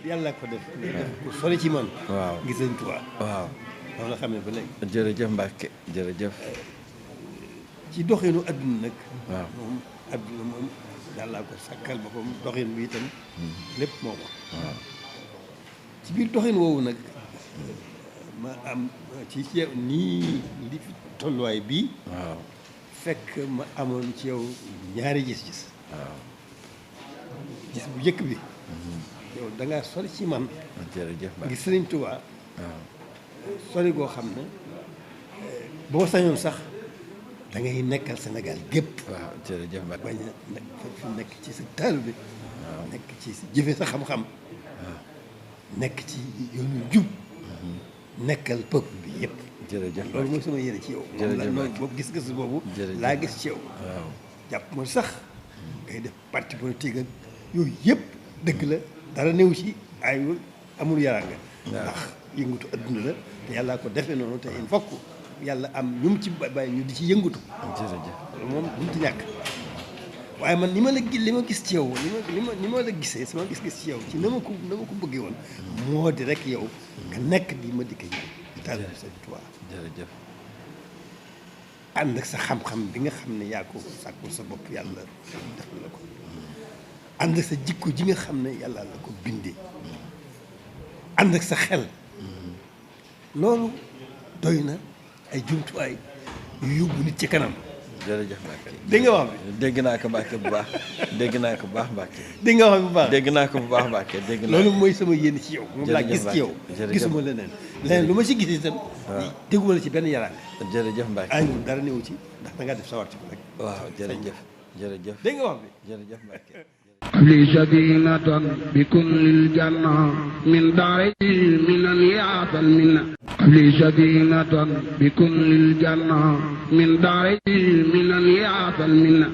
yàlla ko def. ku sori ci man. waaw gis nañ Tuubaa. waaw. loolu la xam ne ba léegi. jërëjëf Mbacke jërëjëf. ci doxinu adduna nag. waaw moom adduna moom yàllaa ko sàkkal boppam doxin bi itam. lépp moo ko. waaw. ci biir doxin woowu nag ma am ci yow nii li fi tolluwaay bii. waaw. fekk ma amoon ci yow ñaari gis-gis. waaw. gis bu njëkk bi. yow da ngaa sori ci man. jërëjëf Mbacke ngir Sëriñ Tuubaa. waaw. sori goo xam ne boo sañoon sax da ngay nekkal Sénégal gépp. waaw jërëjëf Mbacke. bañ a nekk ci sa taal bi. nekk ci sa jëfe sa xam-xam. nekk ci yoonu jub. nekkal peuple bi yëpp. jërëjëf loolu mooy sama yéene ci yow. jërëjëf moom boobu gis-gis boobu. laa gis ci yow. waaw. jàpp ma sax ngay def parti politique ak yooyu yëpp dëgg la dara néew ci ayul amul yaraanga. ndax yëngutu adduna la te yàllaa ko defee noonu te il faut que yàlla am ñu mu ci bàyyi ñu di ci yëngutu. jërëjëf loolu moom duñ ci ñàkk. waaye man li ma gis ci yow ni ma la gisee sama gis-gis ci yow ci na ma ko bëggee woon. moo di rek yow nga nekk di ma dikk ñaan di taal Sëñ Tuubaa. jërëjëf. ànd ak sa xam-xam bi nga xam ne yaa ko sàkkul sa bopp yàlla def la ko. ànd ak sa jikko ji nga xam ne yàlla la ko bindee. ànd ak sa xel. loolu doy na ay jumtuwaay yu yóbbu nit ci kanam. jërëjëf Mbacke. dégg nga wax bi. dégg naa ko Mbacke bu baax dégg naa ko bu baax Mbacke. dégg nga wax bu baax. dégg naa ko bu baax Mbacke dégg naa. loolu mooy sama yéene ci yow. moom laa gis ci yow. jërëjëf gisuma leneen lu ma ci gis itam. waaw dégguma la ci benn yaraan. jërëjëf Mbacke. aywa dara newu ci ndax da ngaa def sawar ci ko rek. waaw jërëjëf jërëjëf. dégg nga wax bi. jërëjëf Mbacke. li sadinatan bi kullil janna min daari minan yaatal minna li sadinatan bi kullil janna min daari minan yaatal minna